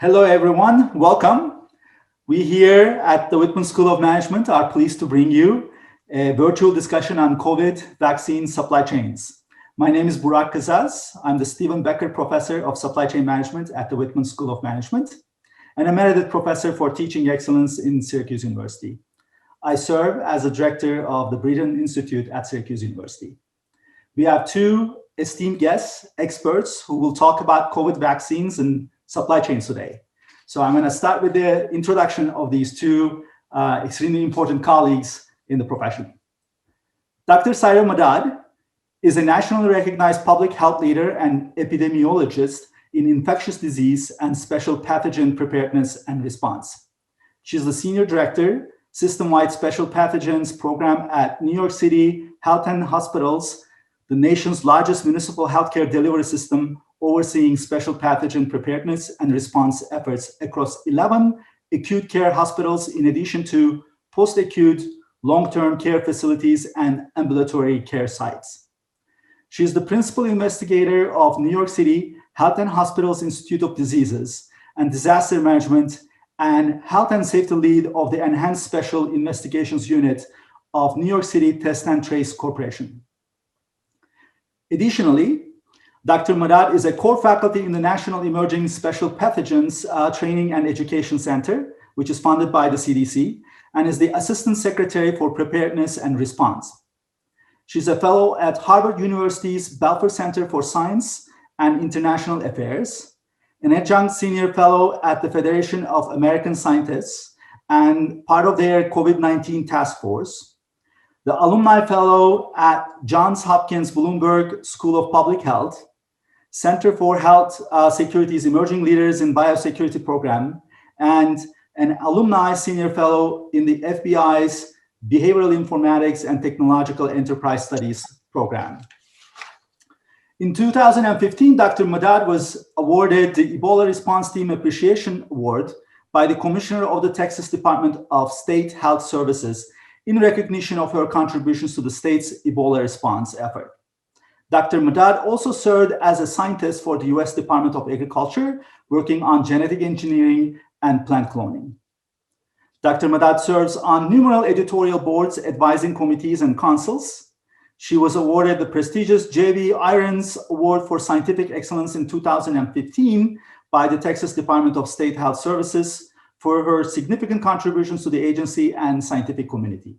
Hello, everyone. Welcome. We here at the Whitman School of Management are pleased to bring you a virtual discussion on COVID vaccine supply chains. My name is Burak Kazaz. I'm the Stephen Becker Professor of Supply Chain Management at the Whitman School of Management and a Meredith Professor for Teaching Excellence in Syracuse University. I serve as the Director of the Brehten Institute at Syracuse University. We have two esteemed guests, experts, who will talk about COVID vaccines and supply chains today. So I'm going to start with the introduction of these two extremely important colleagues in the profession. Dr. Syra Madad is a nationally recognized public health leader and epidemiologist in infectious disease and special pathogen preparedness and response. She's the Senior Director, System-Wide Special Pathogens Program at New York City Health and Hospitals, the nation's largest municipal healthcare delivery system, overseeing special pathogen preparedness and response efforts across 11 acute care hospitals, in addition to post-acute, long-term care facilities and ambulatory care sites. She is the principal investigator of New York City Health and Hospitals Institute of Diseases and Disaster Management and Health and Safety Lead of the Enhanced Special Investigations Unit of New York City Test and Trace Corporation. Additionally, Dr. Madad is a core faculty in the National Emerging Special Pathogens Training and Education Center, which is funded by the CDC, and is the Assistant Secretary for Preparedness and Response. She's a fellow at Harvard University's Belfer Center for Science and International Affairs, an adjunct senior fellow at the Federation of American Scientists and part of their COVID-19 task force, the alumni fellow at Johns Hopkins Bloomberg School of Public Health, Center for Health Security's Emerging Leaders in Biosecurity Program, and an alumni senior fellow in the FBI's Behavioral Informatics and Technological Enterprise Studies program. In 2015, Dr. Madad was awarded the Ebola Response Team Appreciation Award by the Commissioner of the Texas Department of State Health Services in recognition of her contributions to the state's Ebola response effort. Dr. Madad also served as a scientist for the US Department of Agriculture, working on genetic engineering and plant cloning. Dr. Madad serves on numerous editorial boards, advising committees, and councils. She was awarded the prestigious J.V. Irons Award for Scientific Excellence in 2015 by the Texas Department of State Health Services for her significant contributions to the agency and scientific community.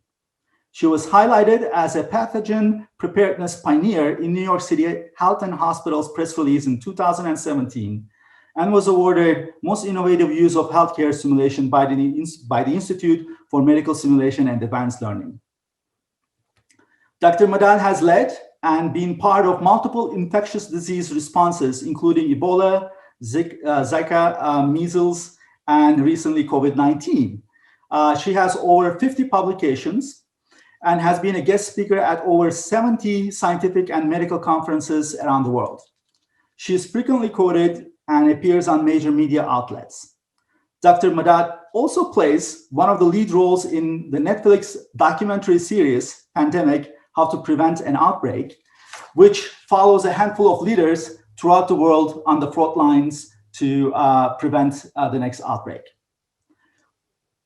She was highlighted as a pathogen preparedness pioneer in New York City Health and Hospitals press release in 2017 and was awarded Most Innovative Use of Healthcare Simulation by the Institute for Medical Simulation and Advanced Learning. Dr. Madad has led and been part of multiple infectious disease responses, including Ebola, Zika, measles, and recently COVID-19. She has over 50 publications and has been a guest speaker at over 70 scientific and medical conferences around the world. She is frequently quoted and appears on major media outlets. Dr. Madad also plays one of the lead roles in the Netflix documentary series, Pandemic: How to Prevent an Outbreak, which follows a handful of leaders throughout the world on the front lines to prevent the next outbreak.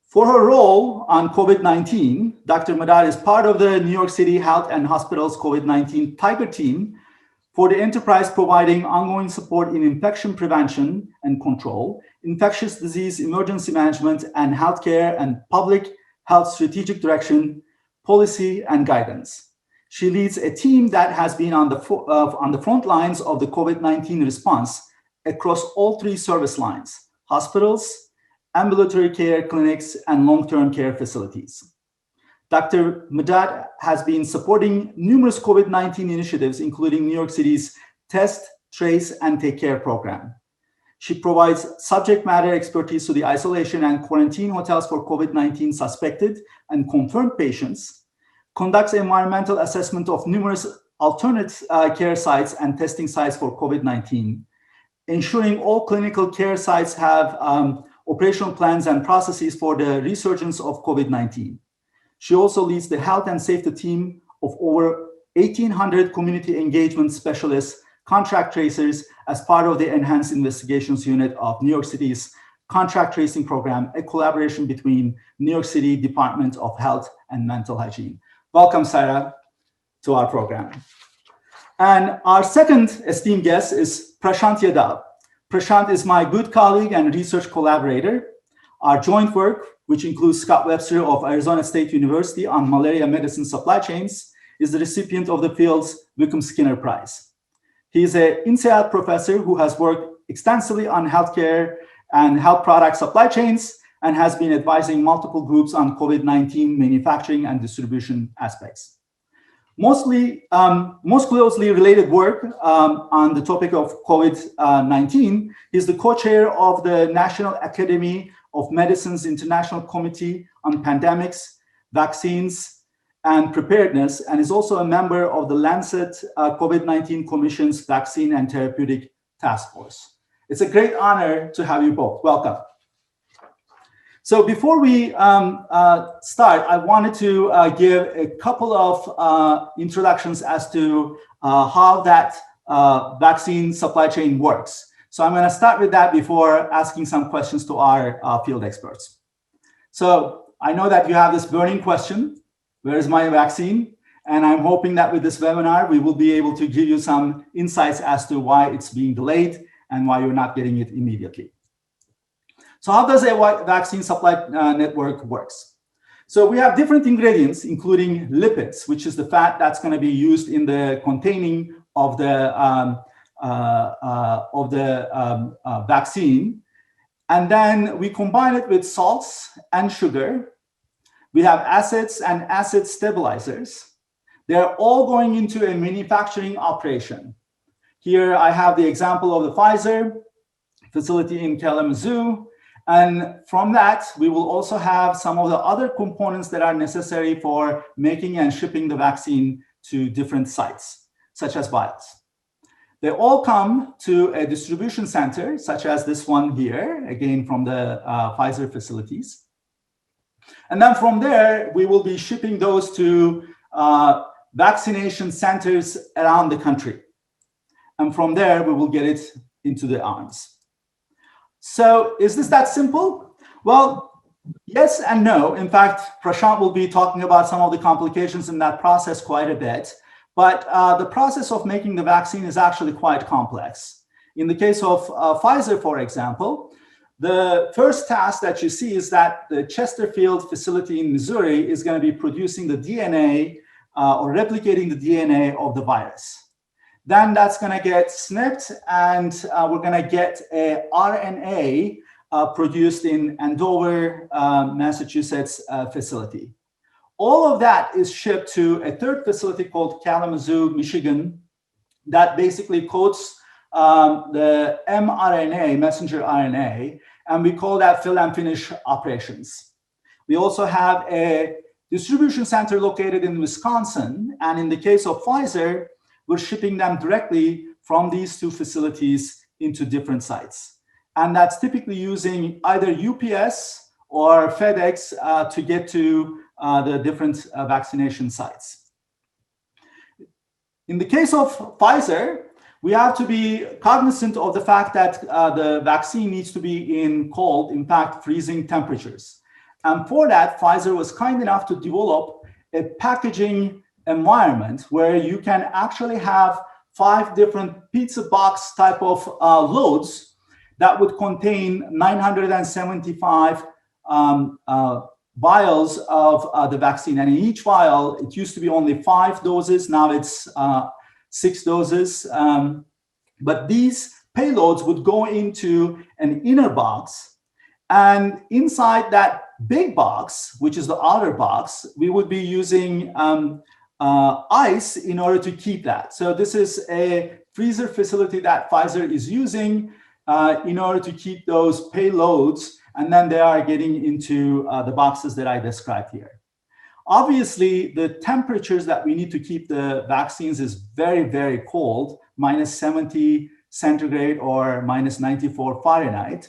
For her role on COVID-19, Dr. Madad is part of the New York City Health and Hospitals COVID-19 Tiger Team for the enterprise, providing ongoing support in infection prevention and control, infectious disease emergency management, and healthcare and public health strategic direction, policy, and guidance. She leads a team that has been on the front lines of the COVID-19 response across all three service lines: hospitals, ambulatory care clinics, and long-term care facilities. Dr. Madad has been supporting numerous COVID-19 initiatives, including New York City's Test, Trace, and Take Care program. She provides subject matter expertise to the isolation and quarantine hotels for COVID-19 suspected and confirmed patients, conducts environmental assessment of numerous alternate care sites and testing sites for COVID-19, ensuring all clinical care sites have operational plans and processes for the resurgence of COVID-19. She also leads the health and safety team of over 1,800 community engagement specialists, contract tracers, as part of the Enhanced Investigations Unit of New York City's contract tracing program, a collaboration between New York City Department of Health and Mental Hygiene. Welcome, Syra, to our program. And our second esteemed guest is Prashant Yadav. Prashant is my good colleague and research collaborator. Our joint work, which includes Scott Webster of Arizona State University on malaria medicine supply chains, is the recipient of the field's Wickham Skinner Prize. He is an INSEAD professor who has worked extensively on healthcare and health product supply chains and has been advising multiple groups on COVID-19 manufacturing and distribution aspects. Most closely related work on the topic of COVID-19 is the co-chair of the National Academy of Medicine's International Committee on Pandemics, Vaccines, and Preparedness, and is also a member of the Lancet COVID-19 Commission's Vaccine and Therapeutic Task Force. It's a great honor to have you both. Welcome. So before we start, I wanted to give a couple of introductions as to how that vaccine supply chain works. So I'm going to start with that before asking some questions to our field experts. So I know that you have this burning question, where is my vaccine? And I'm hoping that with this webinar, we will be able to give you some insights as to why it's being delayed and why you're not getting it immediately. So how does a vaccine supply network works? So we have different ingredients, including lipids, which is the fat that's going to be used in the containing of the vaccine. And then we combine it with salts and sugar. We have acids and acid stabilizers. They're all going into a manufacturing operation. Here I have the example of the Pfizer facility in Kalamazoo. And from that, we will also have some of the other components that are necessary for making and shipping the vaccine to different sites, such as vials. They all come to a distribution center, such as this one here, again from the Pfizer facilities. And then from there, we will be shipping those to vaccination centers around the country. And from there, we will get it into the arms. So is this that simple? Well, yes and no. In fact, Prashant will be talking about some of the complications in that process quite a bit. But the process of making the vaccine is actually quite complex. In the case of Pfizer, for example, the first task that you see is that the Chesterfield facility in Missouri is going to be producing the DNA or replicating the DNA of the virus. Then that's going to get snipped, and we're going to get a RNA produced in Andover, Massachusetts facility. All of that is shipped to a third facility called Kalamazoo, Michigan, that basically coats the mRNA, messenger RNA, and we call that fill and finish operations. We also have a distribution center located in Wisconsin, and in the case of Pfizer, we're shipping them directly from these two facilities into different sites. And that's typically using either UPS or FedEx to get to the different vaccination sites. In the case of Pfizer, we have to be cognizant of the fact that the vaccine needs to be in cold, in fact, freezing temperatures. And for that, Pfizer was kind enough to develop a packaging environment where you can actually have 5 different pizza box type of loads that would contain 975 vials of the vaccine. And in each vial, it used to be only 5 doses. Now it's 6 doses. But these payloads would go into an inner box. And inside that big box, which is the outer box, we would be using ice in order to keep that. So this is a freezer facility that Pfizer is using in order to keep those payloads, and then they are getting into the boxes that I described here. Obviously, the temperatures that we need to keep the vaccines is very, very cold, minus 70 centigrade or minus 94 Fahrenheit.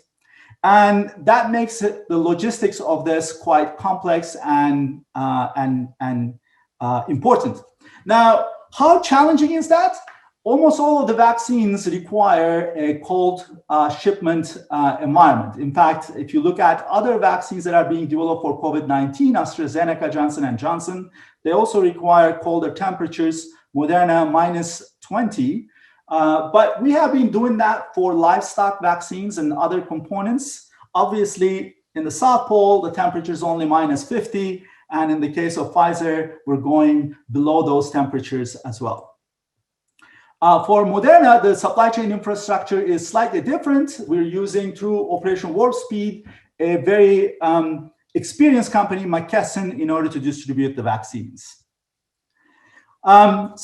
And that makes the logistics of this quite complex and important. Now, how challenging is that? Almost all of the vaccines require a cold shipment environment. In fact, if you look at other vaccines that are being developed for COVID-19, AstraZeneca, Johnson & Johnson, they also require colder temperatures, Moderna -20. But we have been doing that for livestock vaccines and other components. Obviously, in the South Pole, the temperature is only -50. And in the case of Pfizer, we're going below those temperatures as well. For Moderna, the supply chain infrastructure is slightly different. We're using, through Operation Warp Speed, a very experienced company, McKesson, in order to distribute the vaccines.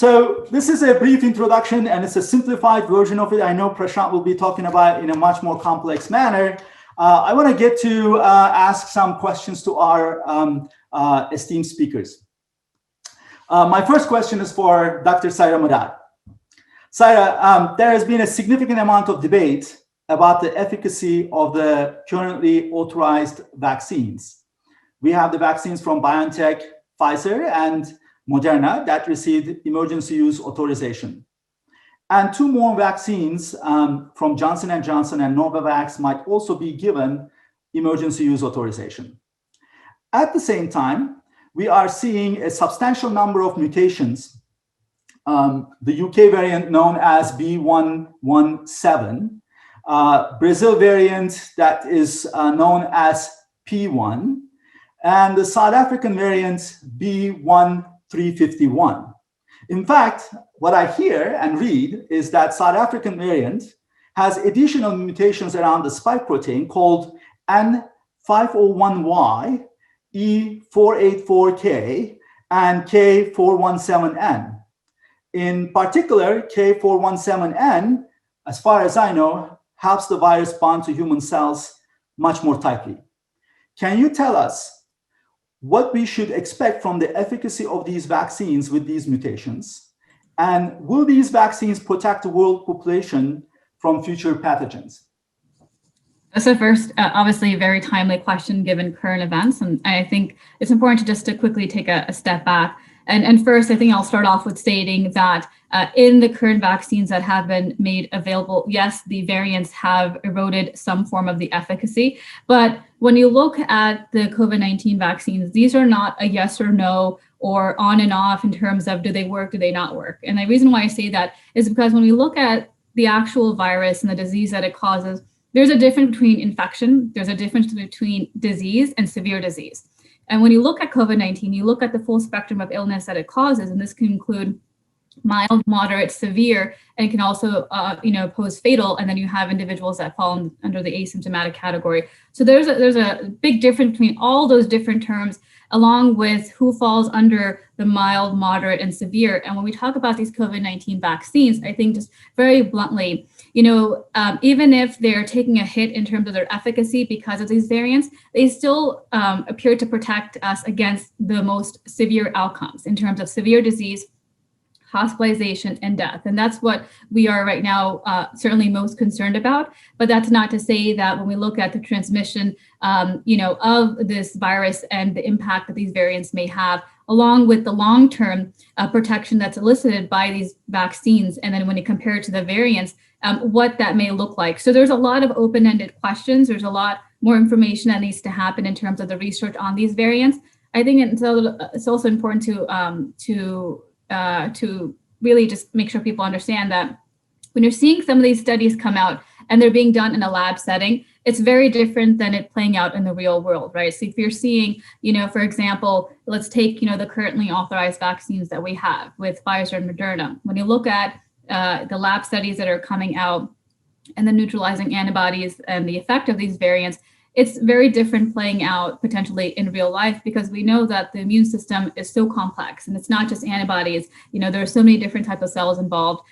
So this is a brief introduction, and it's a simplified version of it. I know Prashant will be talking about it in a much more complex manner. I want to get to ask some questions to our esteemed speakers. My first question is for Dr. Syra Madad. Syra, there has been a significant amount of debate about the efficacy of the currently authorized vaccines. We have the vaccines from BioNTech, Pfizer, and Moderna that received emergency use authorization. And 2 more vaccines from Johnson & Johnson and Novavax might also be given emergency use authorization. At the same time, we are seeing a substantial number of mutations. The UK variant known as B117, Brazil variant that is known as P1, and the South African variant B1351. In fact, what I hear and read is that South African variant has additional mutations around the spike protein called N501Y, E484K, and K417N. In particular, K417N, as far as I know, helps the virus bond to human cells much more tightly. Can you tell us what we should expect from the efficacy of these vaccines with these mutations? And will these vaccines protect the world population from future pathogens? So first, obviously a very timely question given current events. And I think it's important to quickly take a step back. And first, I think I'll start off with stating that in the current vaccines that have been made available, yes, the variants have eroded some form of the efficacy. But when you look at the COVID-19 vaccines, these are not a yes or no or on and off in terms of do they work, do they not work. And the reason why I say that is because when we look at the actual virus and the disease that it causes, there's a difference between infection, there's a difference between disease and severe disease. And when you look at COVID-19, you look at the full spectrum of illness that it causes, and this can include mild, moderate, severe, and can also pose fatal. And then you have individuals that fall under the asymptomatic category. So there's a big difference between all those different terms, along with who falls under the mild, moderate, and severe. And when we talk about these COVID-19 vaccines, I think just very bluntly, even if they're taking a hit in terms of their efficacy because of these variants, they still appear to protect us against the most severe outcomes in terms of severe disease, hospitalization, and death. And that's what we are right now certainly most concerned about. But that's not to say that when we look at the transmission, of this virus and the impact that these variants may have, along with the long-term protection that's elicited by these vaccines, and then when you compare it to the variants, what that may look like. So there's a lot of open-ended questions. There's a lot more information that needs to happen in terms of the research on these variants. I think it's also important to really just make sure people understand that when you're seeing some of these studies come out and they're being done in a lab setting, it's very different than it playing out in the real world, right? So if you're seeing, for example, let's take, the currently authorized vaccines that we have with Pfizer and Moderna. When you look at the lab studies that are coming out and the neutralizing antibodies and the effect of these variants, it's very different playing out potentially in real life, because we know that the immune system is so complex, and it's not just antibodies. There are so many different types of cells involved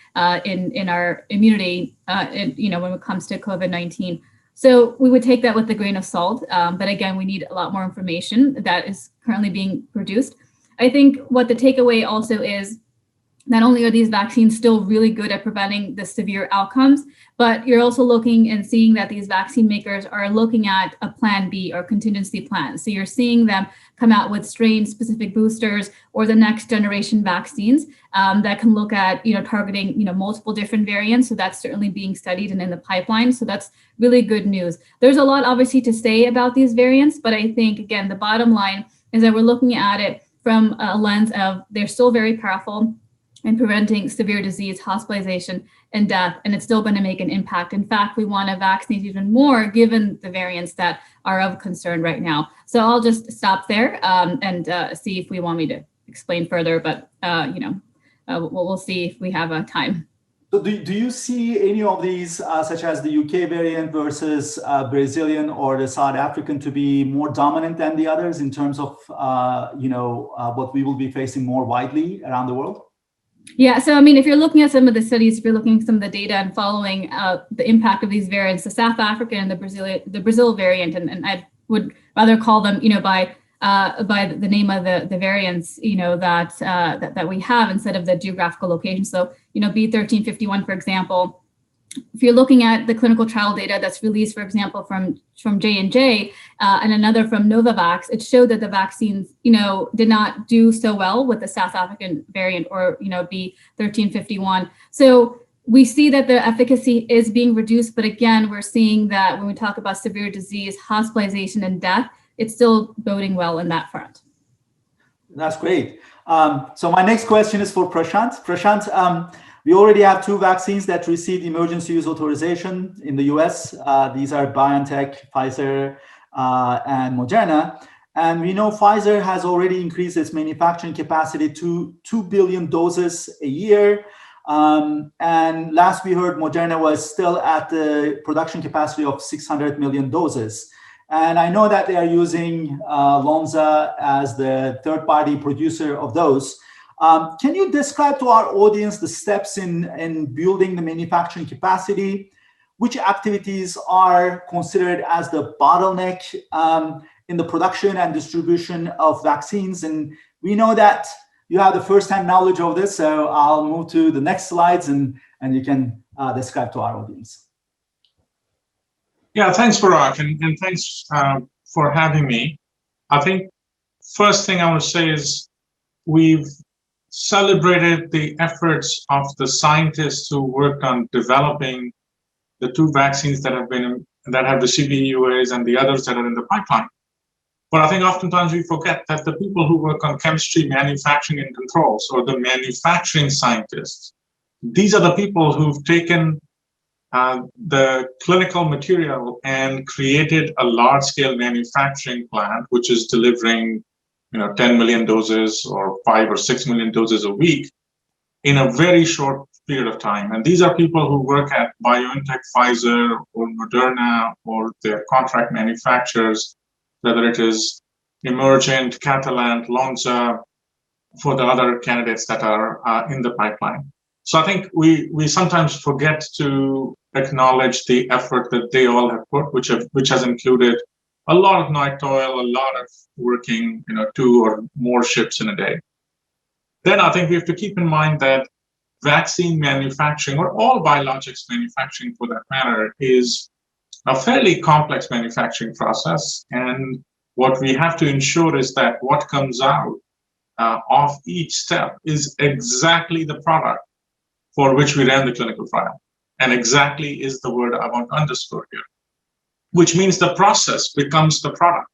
in our immunity, when it comes to COVID-19. So we would take that with a grain of salt. But again, we need a lot more information that is currently being produced. I think what the takeaway also is not only are these vaccines still really good at preventing the severe outcomes, but you're also looking and seeing that these vaccine makers are looking at a plan B or contingency plan. So you're seeing them come out with strain-specific boosters or the next generation vaccines that can look at, targeting, multiple different variants. So that's certainly being studied and in the pipeline. So that's really good news. There's a lot, obviously, to say about these variants, but I think, again, the bottom line is that we're looking at it from a lens of they're still very powerful in preventing severe disease, hospitalization, and death, and it's still going to make an impact. In fact, we want to vaccinate even more given the variants that are of concern right now. So I'll just stop there and see if we want me to explain further, but we'll see if we have time. So do you see any of these, such as the UK variant versus Brazilian or the South African, to be more dominant than the others in terms of what we will be facing more widely around the world? Yeah, so I mean, if you're looking at some of the studies, if you're looking at some of the data and following the impact of these variants, the South African and the Brazil variant, and I would rather call them, by the name of the variants, that we have instead of the geographical location. So, B1351, for example, if you're looking at the clinical trial data that's released, for example, from J&J and another from Novavax, it showed that the vaccines, did not do so well with the South African variant or, B1351. So we see that the efficacy is being reduced, but again, we're seeing that when we talk about severe disease, hospitalization, and death, it's still boding well in that front. That's great. So my next question is for Prashant. Prashant, we already have 2 vaccines that received emergency use authorization in the US. These are BioNTech, Pfizer, and Moderna. And we know Pfizer has already increased its manufacturing capacity to 2 billion doses a year. And last we heard, Moderna was still at the production capacity of 600 million doses. And I know that they are using Lonza as the third-party producer of those. Can you describe to our audience the steps in building the manufacturing capacity? Which activities are considered as the bottleneck in the production and distribution of vaccines? And we know that you have the first-hand knowledge of this, so I'll move to the next slides and you can describe to our audience. Yeah, thanks, Burak, and thanks for having me. I think first thing I want to say is we've celebrated the efforts of the scientists who worked on developing the 2 vaccines that have received EUAs and the others that are in the pipeline. But I think oftentimes we forget that the people who work on chemistry, manufacturing, and controls, or the manufacturing scientists, these are the people who've taken the clinical material and created a large-scale manufacturing plant, which is delivering 10 million doses or 5 or 6 million doses a week in a very short period of time. And these are people who work at BioNTech, Pfizer, or Moderna, or their contract manufacturers, whether it is Emergent, Catalent, Lonza, for the other candidates that are in the pipeline. So I think we sometimes forget to acknowledge the effort that they all have put, which has included a lot of night toil, a lot of working, 2 or more shifts in a day. Then I think we have to keep in mind that vaccine manufacturing, or all biologics manufacturing for that matter, is a fairly complex manufacturing process. And what we have to ensure is that what comes out of each step is exactly the product for which we ran the clinical trial. And exactly is the word I want to underscore here, which means the process becomes the product,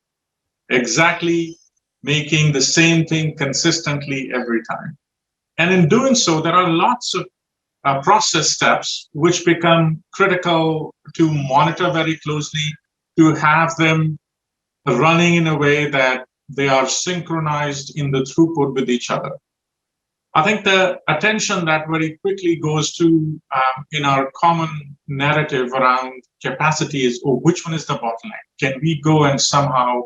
exactly making the same thing consistently every time. And in doing so, there are lots of process steps which become critical to monitor very closely, to have them running in a way that they are synchronized in the throughput with each other. I think the attention that very quickly goes to in our common narrative around capacity is, which one is the bottleneck? Can we go and somehow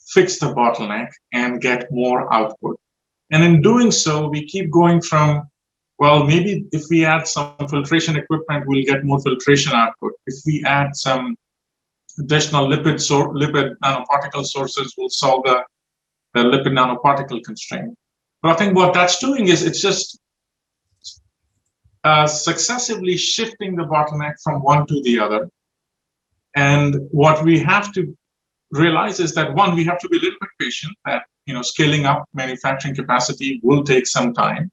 fix the bottleneck and get more output? And in doing so, we keep going from, well, maybe if we add some filtration equipment, we'll get more filtration output. If we add some additional lipid nanoparticle sources, we'll solve the lipid nanoparticle constraint. But I think what that's doing is it's just successively shifting the bottleneck from one to the other. And what we have to realize is that, one, we have to be a little bit patient, that scaling up manufacturing capacity will take some time.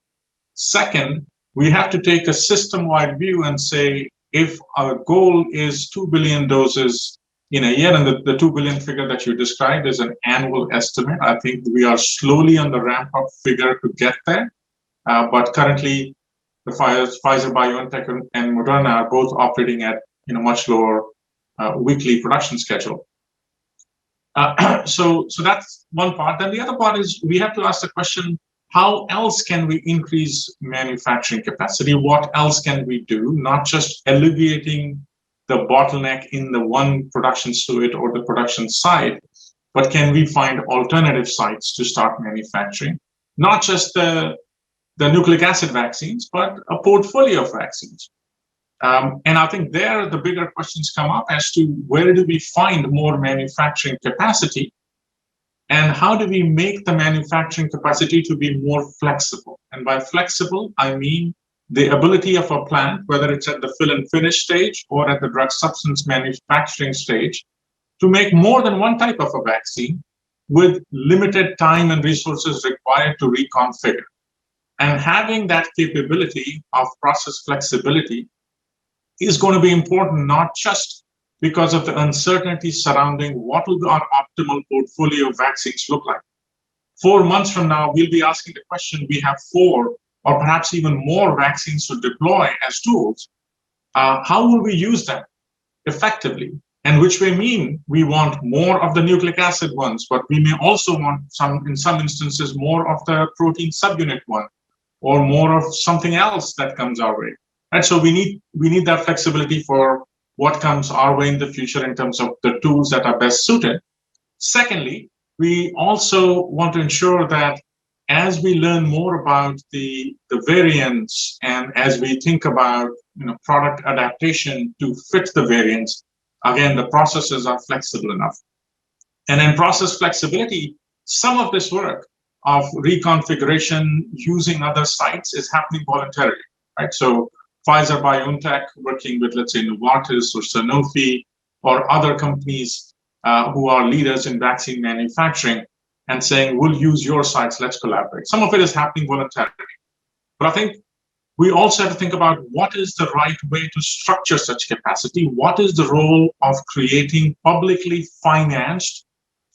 Second, we have to take a system-wide view and say, if our goal is 2 billion doses in a year, and the 2 billion figure that you described is an annual estimate, I think we are slowly on the ramp-up figure to get there. But currently, the Pfizer, BioNTech, and Moderna are both operating at much lower weekly production schedule. So that's one part. Then the other part is we have to ask the question, how else can we increase manufacturing capacity? What else can we do? Not just alleviating the bottleneck in the one production suite or the production site, but can we find alternative sites to start manufacturing? Not just the nucleic acid vaccines, but a portfolio of vaccines. And I think there the bigger questions come up as to where do we find more manufacturing capacity, and how do we make the manufacturing capacity to be more flexible? And by flexible, I mean the ability of a plant, whether it's at the fill and finish stage or at the drug substance manufacturing stage, to make more than one type of a vaccine with limited time and resources required to reconfigure. And having that capability of process flexibility is going to be important, not just because of the uncertainty surrounding what will our optimal portfolio of vaccines look like. 4 months from now, we'll be asking the question, we have 4 or perhaps even more vaccines to deploy as tools. How will we use them effectively? And which may mean we want more of the nucleic acid ones, but we may also want in some instances, more of the protein subunit one, or more of something else that comes our way. And so we need that flexibility for what comes our way in the future in terms of the tools that are best suited. Secondly, we also want to ensure that as we learn more about the variants, and as we think about product adaptation to fit the variants, again, the processes are flexible enough. And in process flexibility, some of this work of reconfiguration using other sites is happening voluntarily, right? So Pfizer, BioNTech, working with, let's say, Novartis or Sanofi or other companies who are leaders in vaccine manufacturing, and saying, we'll use your sites, let's collaborate. Some of it is happening voluntarily. But I think we also have to think about what is the right way to structure such capacity. What is the role of creating publicly financed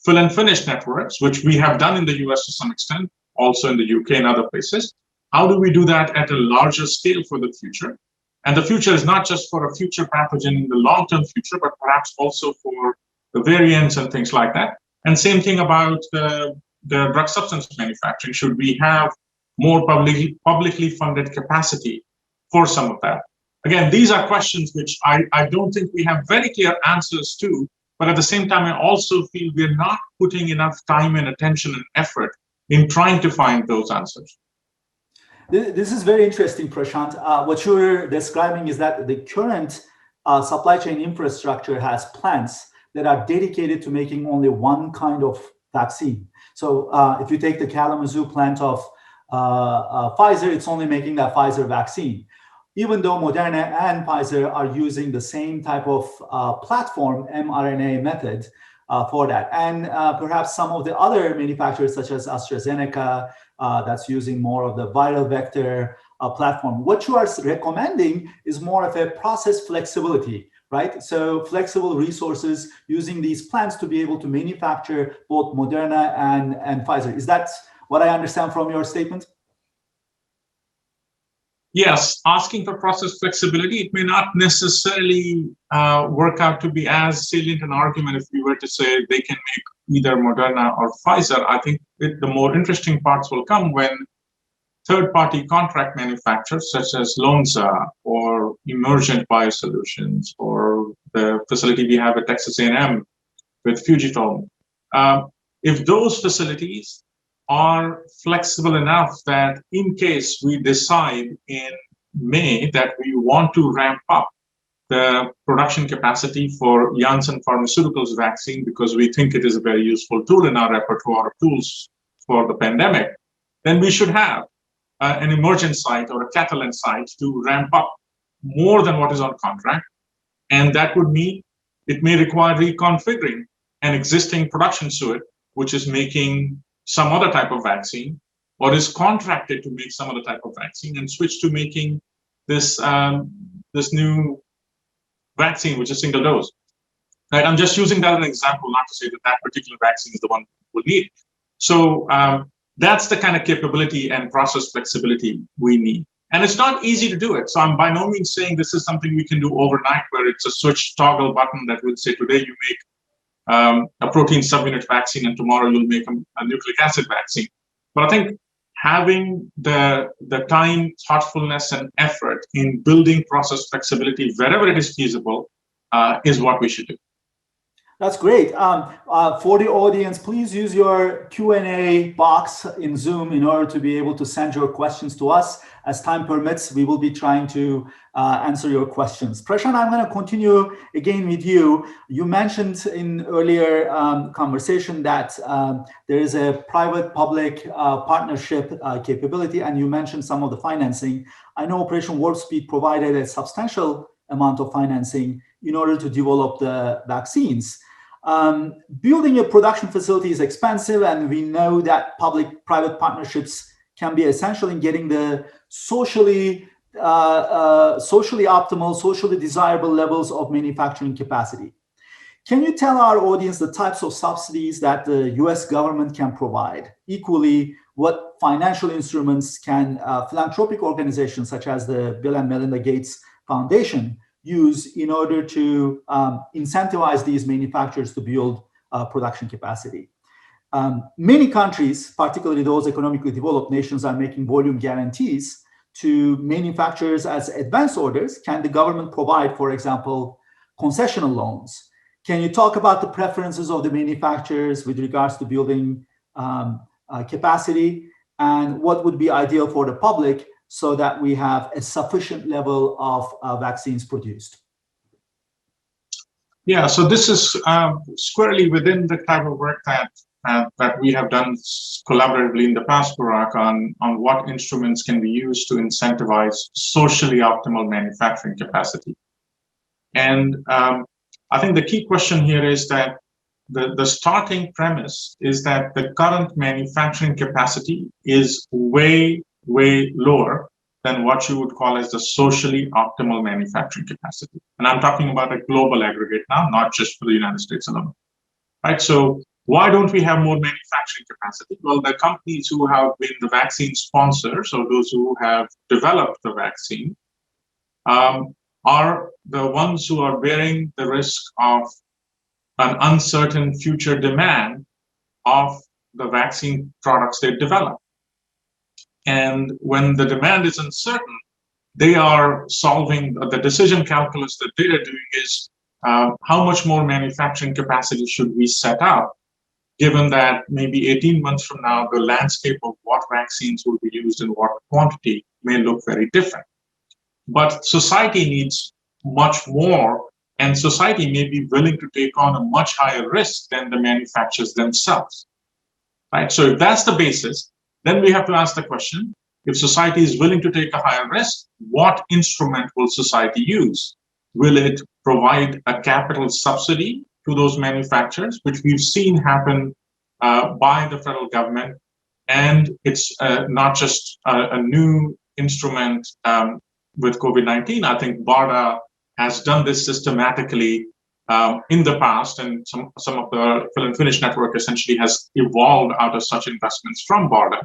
fill and finish networks, which we have done in the US to some extent, also in the UK and other places. How do we do that at a larger scale for the future? And the future is not just for a future pathogen in the long-term future, but perhaps also for the variants and things like that. And same thing about the drug substance manufacturing. Should we have more publicly funded capacity for some of that? Again, these are questions which I don't think we have very clear answers to, but at the same time, I also feel we're not putting enough time and attention and effort in trying to find those answers. This is very interesting, Prashant. What you're describing is that the current supply chain infrastructure has plants that are dedicated to making only one kind of vaccine. So if you take the Kalamazoo plant of Pfizer, it's only making that Pfizer vaccine. Even though Moderna and Pfizer are using the same type of platform, mRNA method, for that. And perhaps some of the other manufacturers, such as AstraZeneca, that's using more of the viral vector platform. What you are recommending is more of a process flexibility, right? So flexible resources using these plants to be able to manufacture both Moderna and Pfizer. Is that what I understand from your statement? Yes, asking for process flexibility, it may not necessarily work out to be as salient an argument if we were to say they can make either Moderna or Pfizer. I think the more interesting parts will come when third-party contract manufacturers such as Lonza or Emergent Biosolutions or the facility we have at Texas A&M with Fujifilm, if those facilities are flexible enough that in case we decide in May that we want to ramp up the production capacity for Janssen Pharmaceuticals vaccine because we think it is a very useful tool in our repertoire of tools for the pandemic, then we should have an emergent site or a catalent site to ramp up more than what is on contract. And that would mean it may require reconfiguring an existing production suite, which is making some other type of vaccine, or is contracted to make some other type of vaccine, and switch to making this this new vaccine, which is single dose. Right? I'm just using that as an example, not to say that that particular vaccine is the one we'll need. So that's the kind of capability and process flexibility we need. And it's not easy to do it. So I'm by no means saying this is something we can do overnight, where it's a switch toggle button that would say today you make a protein subunit vaccine and tomorrow you'll make a nucleic acid vaccine. But I think having the time, thoughtfulness, and effort in building process flexibility wherever it is feasible is what we should do. That's great. For the audience, please use your Q&A box in Zoom in order to be able to send your questions to us. As time permits, we will be trying to answer your questions. Prashant, I'm going to continue again with you. You mentioned in earlier conversation that there is a private-public partnership capability, and you mentioned some of the financing. I know Operation Warp Speed provided a substantial amount of financing in order to develop the vaccines. Building a production facility is expensive, and we know that public-private partnerships can be essential in getting the socially optimal, socially desirable levels of manufacturing capacity. Can you tell our audience the types of subsidies that the US government can provide? Equally, what financial instruments can philanthropic organizations such as the Bill and Melinda Gates Foundation use in order to incentivize these manufacturers to build production capacity? Many countries, particularly those economically developed nations, are making volume guarantees to manufacturers as advance orders. Can the government provide, for example, concessional loans? Can you talk about the preferences of the manufacturers with regards to building capacity, and what would be ideal for the public so that we have a sufficient level of vaccines produced? Yeah, so this is squarely within the type of work that we have done collaboratively in the past, Burak, on what instruments can be used to incentivize socially optimal manufacturing capacity. And I think the key question here is that the starting premise is that the current manufacturing capacity is way lower than what you would call as the socially optimal manufacturing capacity. And I'm talking about a global aggregate now, not just for the United States alone. Right? So why don't we have more manufacturing capacity? Well, the companies who have been the vaccine sponsors, or those who have developed the vaccine, are the ones who are bearing the risk of an uncertain future demand of the vaccine products they develop. And when the demand is uncertain, they are solving the decision calculus that they are doing is how much more manufacturing capacity should we set up, given that maybe 18 months from now, the landscape of what vaccines will be used in what quantity may look very different. But society needs much more, and society may be willing to take on a much higher risk than the manufacturers themselves. Right? So if that's the basis, then we have to ask the question, if society is willing to take a higher risk, what instrument will society use? Will it provide a capital subsidy to those manufacturers, which we've seen happen by the federal government? And it's not just a new instrument with COVID-19. I think BARDA has done this systematically in the past, and some of the fill and finish network essentially has evolved out of such investments from BARDA.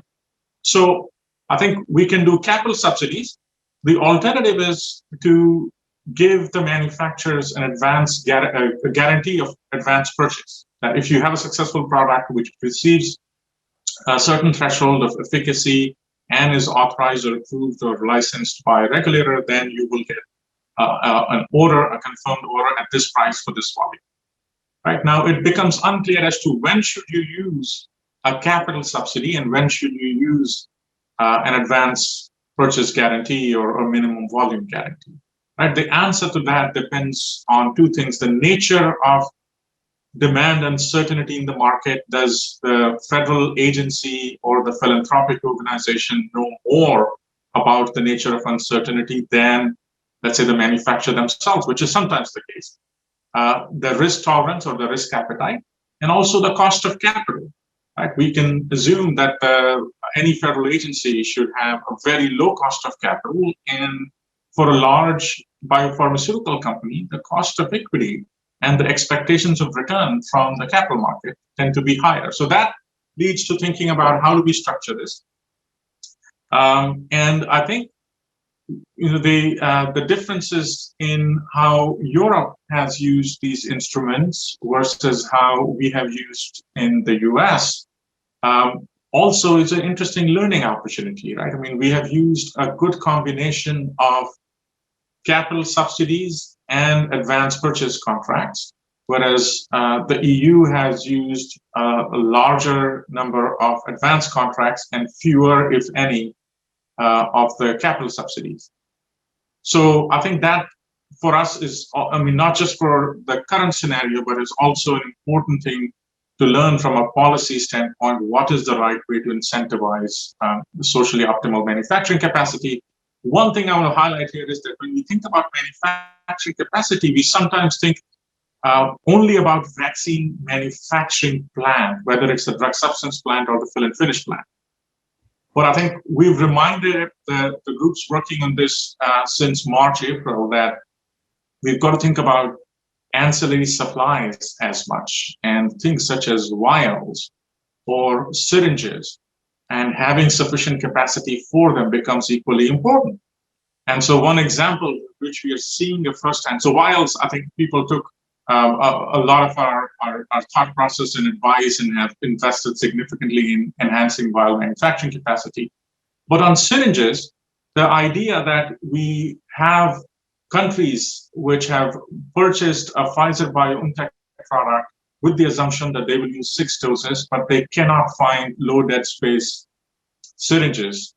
So I think we can do capital subsidies. The alternative is to give the manufacturers an advance a guarantee of advance purchase. That if you have a successful product which receives a certain threshold of efficacy and is authorized or approved or licensed by a regulator, then you will get an order, a confirmed order at this price for this volume. Right now, it becomes unclear as to when should you use a capital subsidy and when should you use an advance purchase guarantee or a minimum volume guarantee. Right? The answer to that depends on two things: the nature of demand uncertainty in the market? Does the federal agency or the philanthropic organization know more about the nature of uncertainty than, let's say, the manufacturer themselves, which is sometimes the case? The risk tolerance or the risk appetite, and also the cost of capital. Right? We can assume that any federal agency should have a very low cost of capital, and for a large biopharmaceutical company, the cost of equity and the expectations of return from the capital market tend to be higher. So that leads to thinking about how do we structure this. And I think the differences in how Europe has used these instruments versus how we have used in the US also is an interesting learning opportunity, right? I mean, we have used a good combination of capital subsidies and advance purchase contracts, whereas the EU has used a larger number of advance contracts and fewer, if any, of the capital subsidies. So I think that for us is, I mean, not just for the current scenario, but it's also an important thing to learn from a policy standpoint, what is the right way to incentivize socially optimal manufacturing capacity. One thing I want to highlight here is that when we think about manufacturing capacity, we sometimes think only about vaccine manufacturing plant, whether it's the drug substance plant or the fill and finish plant. But I think we've reminded the groups working on this since March, April, that we've got to think about ancillary supplies as much, and things such as vials or syringes, and having sufficient capacity for them becomes equally important. And so one example which we are seeing the first time, so vials, I think people took a lot of our thought process and advice and have invested significantly in enhancing vial manufacturing capacity. But on syringes, the idea that we have countries which have purchased a Pfizer-BioNTech product with the assumption that they will use 6 doses, but they cannot find low dead space syringes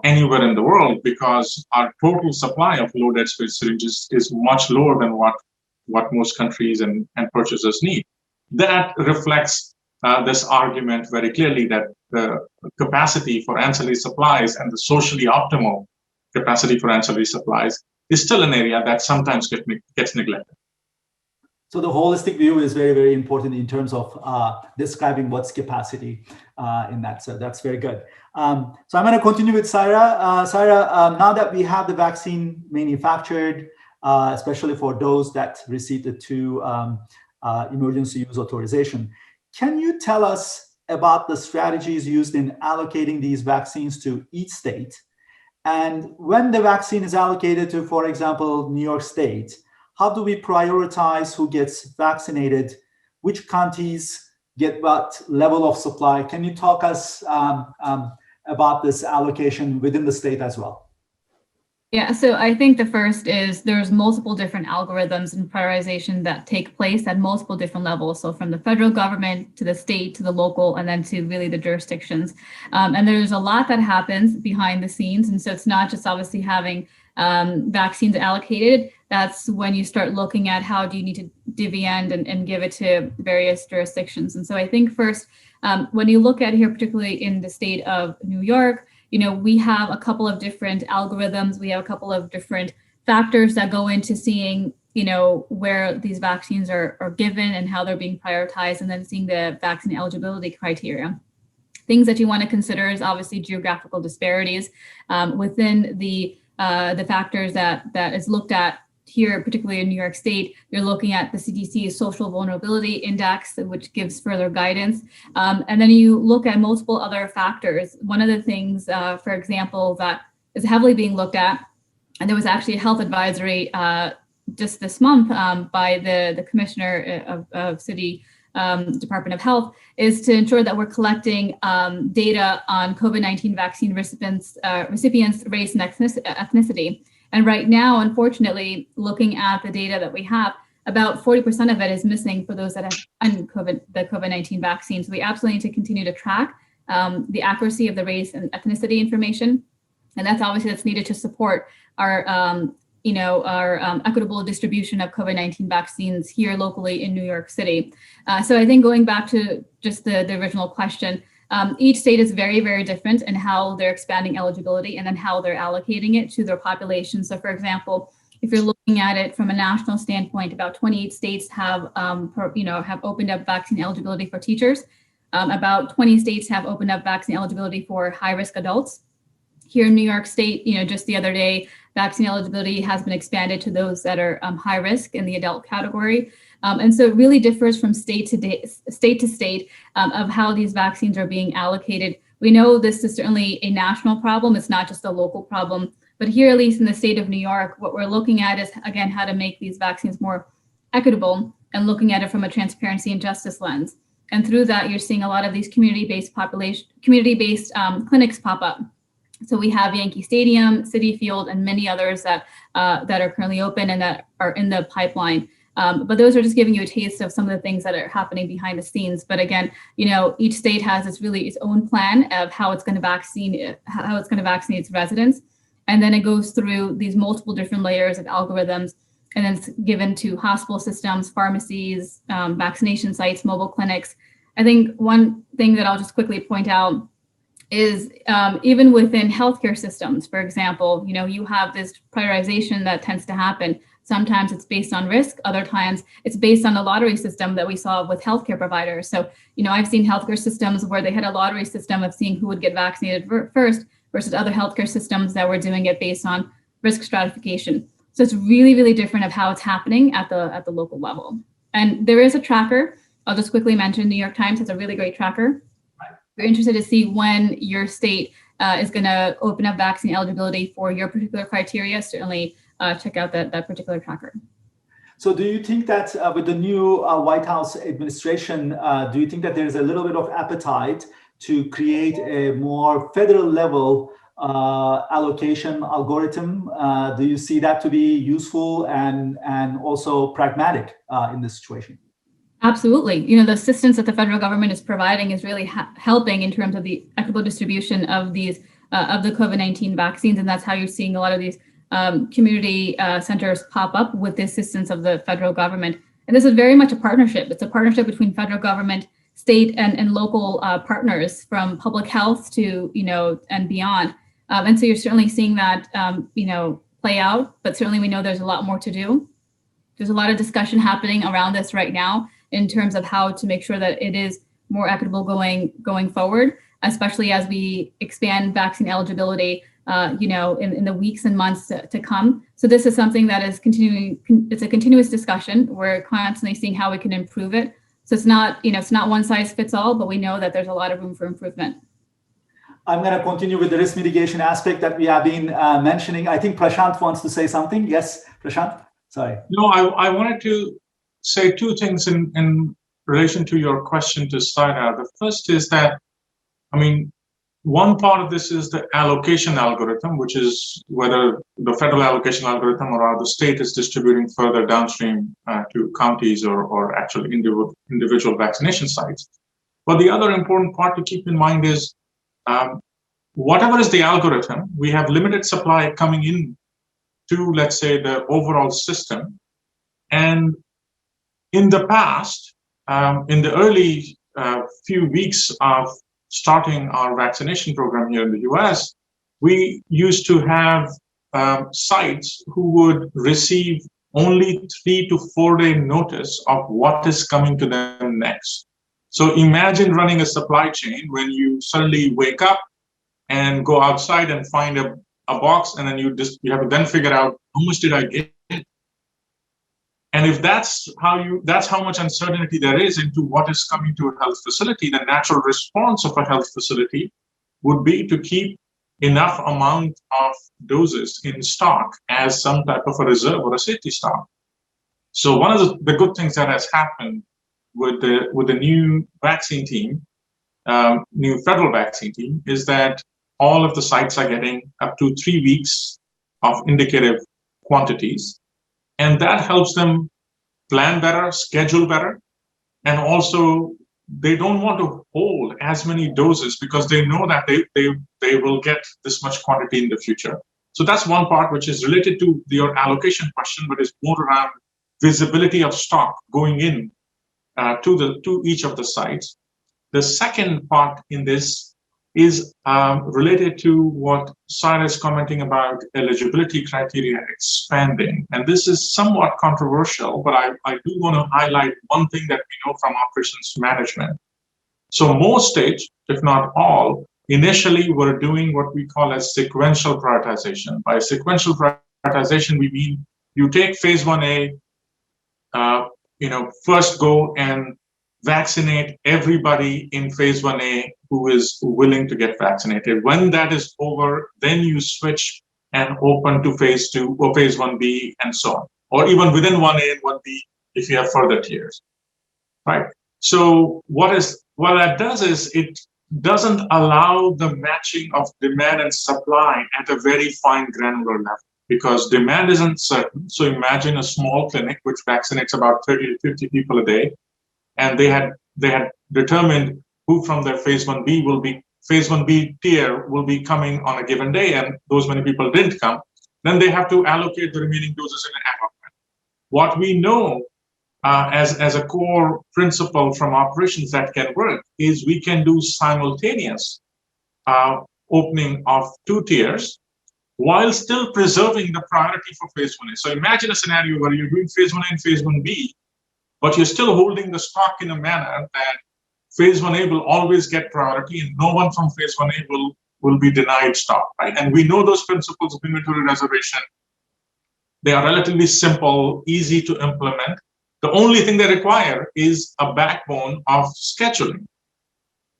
anywhere in the world because our total supply of low dead space syringes is much lower than what most countries and purchasers need. That reflects this argument very clearly that the capacity for ancillary supplies and the socially optimal capacity for ancillary supplies is still an area that sometimes gets neglected. So the holistic view is very, very important in terms of describing what's capacity in that. So that's very good. So I'm going to continue with Syra. Syra, now that we have the vaccine manufactured, especially for those that received the 2 emergency use authorization, can you tell us about the strategies used in allocating these vaccines to each state? And when the vaccine is allocated to, for example, New York State, how do we prioritize who gets vaccinated? Which counties get what level of supply? Can you talk us about this allocation within the state as well? Yeah, so I think the first is there's multiple different algorithms and prioritization that take place at multiple different levels. So from the federal government to the state to the local and then to really the jurisdictions. And there's a lot that happens behind the scenes. And so it's not just obviously having vaccines allocated. That's when you start looking at how do you need to divvy and give it to various jurisdictions. And so I think first, when you look at here, particularly in the state of New York, we have a couple of different algorithms. We have a couple of different factors that go into seeing, where these vaccines are given and how they're being prioritized, and then seeing the vaccine eligibility criteria. Things that you want to consider is obviously geographical disparities within the factors that is looked at here, particularly in New York State. You're looking at the CDC's social vulnerability index, which gives further guidance. And then you look at multiple other factors. One of the things, for example, that is heavily being looked at, and there was actually a health advisory just this month by the commissioner of City Department of Health, is to ensure that we're collecting data on COVID-19 vaccine recipients, race and ethnicity. And right now, unfortunately, looking at the data that we have, about 40% of it is missing for those that have gotten the COVID-19 vaccine. So we absolutely need to continue to track the accuracy of the race and ethnicity information. And that's obviously needed to support our our equitable distribution of COVID-19 vaccines here locally in New York City. So I think going back to just the original question, each state is very, very different in how they're expanding eligibility and then how they're allocating it to their population. So for example, if you're looking at it from a national standpoint, about 28 states have opened up vaccine eligibility for teachers. About 20 states have opened up vaccine eligibility for high-risk adults. Here in New York State, just the other day, vaccine eligibility has been expanded to those that are high risk in the adult category. And so it really differs from state to state of how these vaccines are being allocated. We know this is certainly a national problem. It's not just a local problem. But here, at least in the state of New York, what we're looking at is, again, how to make these vaccines more equitable and looking at it from a transparency and justice lens. And through that, you're seeing a lot of these community-based clinics pop up. So we have Yankee Stadium, Citi Field, and many others that are currently open and that are in the pipeline. But those are just giving you a taste of some of the things that are happening behind the scenes. But again, each state has its own plan of how it's going to vaccinate its residents. And then it goes through these multiple different layers of algorithms, and then it's given to hospital systems, pharmacies, vaccination sites, mobile clinics. I think one thing that I'll just quickly point out is even within healthcare systems, for example, you have this prioritization that tends to happen. Sometimes it's based on risk, other times it's based on the lottery system that we saw with healthcare providers. So, I've seen healthcare systems where they had a lottery system of seeing who would get vaccinated first versus other healthcare systems that were doing it based on risk stratification. So it's really, really different of how it's happening at the local level. And there is a tracker. I'll just quickly mention New York Times has a really great tracker. We're interested to see when your state is going to open up vaccine eligibility for your particular criteria. Certainly check out that particular tracker. So do you think that with the new White House administration, do you think that there's a little bit of appetite to create a more federal level allocation algorithm? Do you see that to be useful and also pragmatic in this situation? Absolutely. The assistance that the federal government is providing is really helping in terms of the equitable distribution of these of the COVID-19 vaccines. And that's how you're seeing a lot of these community centers pop up with the assistance of the federal government. And this is very much a partnership. It's a partnership between federal government, state and local partners from public health to, and beyond. And so you're certainly seeing that, play out, but certainly we know there's a lot more to do. There's a lot of discussion happening around this right now in terms of how to make sure that it is more equitable going forward, especially as we expand vaccine eligibility, in the weeks and months to come. So this is something that is continuing. It's a continuous discussion. We're constantly seeing how we can improve it. So it's not one size fits all, but we know that there's a lot of room for improvement. I'm going to continue with the risk mitigation aspect that we have been mentioning. I think Prashant wants to say something. Yes, Prashant? Sorry. No, I wanted to say two things in relation to your question to Syra. The first is that, one part of this is the allocation algorithm, which is whether the federal allocation algorithm or the state is distributing further downstream to counties or actual individual vaccination sites. But the other important part to keep in mind is whatever is the algorithm, we have limited supply coming in to, let's say, the overall system. And in the past, in the early few weeks of starting our vaccination program here in the US, we used to have sites who would receive only 3 to 4 day notice of what is coming to them next. So imagine running a supply chain when you suddenly wake up and go outside and find a box, and then you have to then figure out how much did I get. And if that's how much uncertainty there is into what is coming to a health facility, the natural response of a health facility would be to keep enough amount of doses in stock as some type of a reserve or a safety stock. So one of the good things that has happened with the new vaccine team, new federal vaccine team, is that all of the sites are getting up to 3 weeks of indicative quantities. And that helps them plan better, schedule better. And also, they don't want to hold as many doses because they know that they will get this much quantity in the future. So that's one part which is related to your allocation question, but is more around visibility of stock going in to each of the sites. The second part in this is related to what Syra is commenting about eligibility criteria expanding. And this is somewhat controversial, but I do want to highlight one thing that we know from operations management. So most states, if not all, initially were doing what we call as sequential prioritization. By sequential prioritization, we mean you take phase 1A, first go and vaccinate everybody in phase 1A who is willing to get vaccinated. When that is over, then you switch and open to phase 2 or phase 1B and so on, or even within 1A and 1B if you have further tiers, right? So what that does is it doesn't allow the matching of demand and supply at a very fine granular level, because demand isn't certain. So imagine a small clinic which vaccinates about 30 to 50 people a day, and they had determined who from their phase 1B tier will be coming on a given day, and those many people didn't come. Then they have to allocate the remaining doses in an ad hoc manner. What we know as a core principle from operations that can work is we can do simultaneous opening of 2 tiers while still preserving the priority for phase 1A. So imagine a scenario where you're doing phase 1A and phase 1B, but you're still holding the stock in a manner that phase 1A will always get priority and no one from phase 1A will be denied stock, right? And we know those principles of inventory reservation. They are relatively simple, easy to implement. The only thing they require is a backbone of scheduling,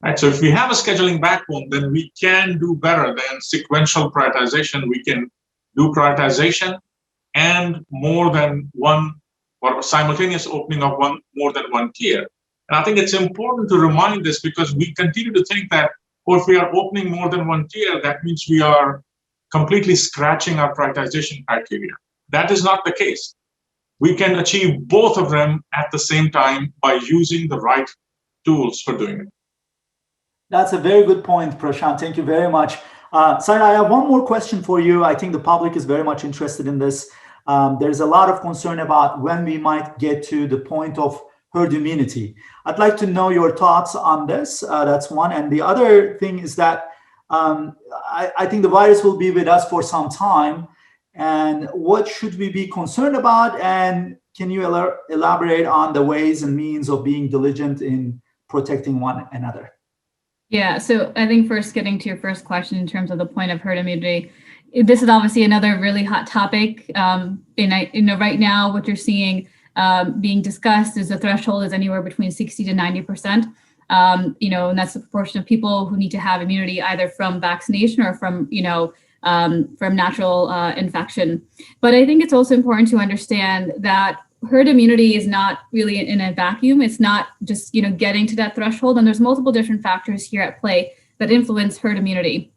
right? So if we have a scheduling backbone, then we can do better than sequential prioritization. We can do prioritization and more than one, or simultaneous opening of more than one tier. And I think it's important to remind this, because we continue to think that, if we are opening more than one tier, that means we are completely scratching our prioritization criteria. That is not the case. We can achieve both of them at the same time by using the right tools for doing it. That's a very good point, Prashant. Thank you very much. Syra, I have one more question for you. I think the public is very much interested in this. There's a lot of concern about when we might get to the point of herd immunity. I'd like to know your thoughts on this. That's one. And the other thing is that I think the virus will be with us for some time. And what should we be concerned about? And can you elaborate on the ways and means of being diligent in protecting one another? Yeah, so I think first, getting to your first question in terms of the point of herd immunity, this is obviously another really hot topic. Right now, what you're seeing being discussed is the threshold is anywhere between 60 to 90%. And that's the proportion of people who need to have immunity either from vaccination or from natural infection. But I think it's also important to understand that herd immunity is not really in a vacuum. It's not just, getting to that threshold. And there's multiple different factors here at play that influence herd immunity.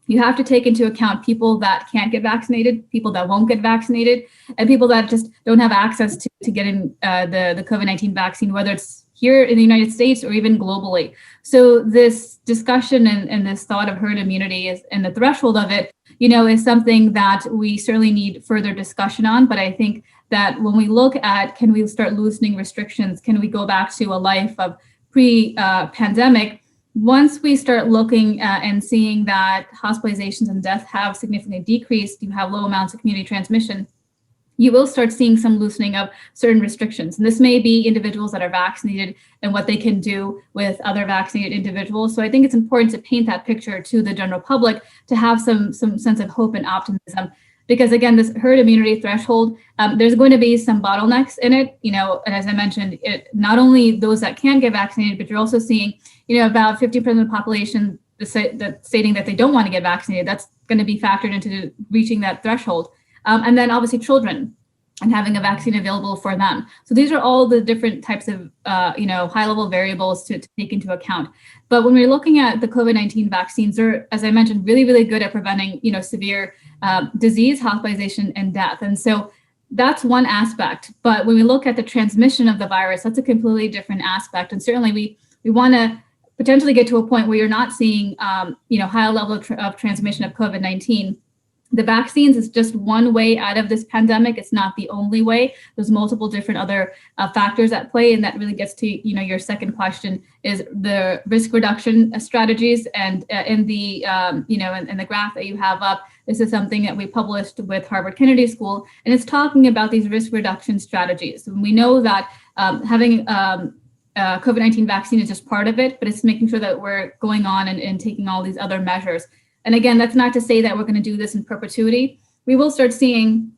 You have to take into account people that can't get vaccinated, people that won't get vaccinated, and people that just don't have access to getting the COVID-19 vaccine, whether it's here in the United States or even globally. So this discussion and this thought of herd immunity and the threshold of it, is something that we certainly need further discussion on. But I think that when we look at, can we start loosening restrictions? Can we go back to a life of pre-pandemic? Once we start looking and seeing that hospitalizations and death have significantly decreased, you have low amounts of community transmission, you will start seeing some loosening of certain restrictions. And this may be individuals that are vaccinated and what they can do with other vaccinated individuals. So I think it's important to paint that picture to the general public to have some sense of hope and optimism. Because again, this herd immunity threshold, there's going to be some bottlenecks in it, and as I mentioned, not only those that can get vaccinated, but you're also seeing, about 50% of the population stating that they don't want to get vaccinated. That's going to be factored into reaching that threshold. And then obviously children and having a vaccine available for them. So these are all the different types of, high-level variables to take into account. But when we're looking at the COVID-19 vaccines, they're, as I mentioned, really, really good at preventing, severe disease, hospitalization, and death. And so that's one aspect. But when we look at the transmission of the virus, that's a completely different aspect. And certainly we want to potentially get to a point where you're not seeing, high level of transmission of COVID-19. the vaccines is just one way out of this pandemic. It's not the only way. There's multiple different other factors at play, and that really gets to your second question is the risk reduction strategies. And in the in the graph that you have up, this is something that we published with Harvard Kennedy School, and it's talking about these risk reduction strategies. And we know that having COVID-19 vaccine is just part of it, but it's making sure that we're going on and taking all these other measures. And again, that's not to say that we're going to do this in perpetuity. We will start seeing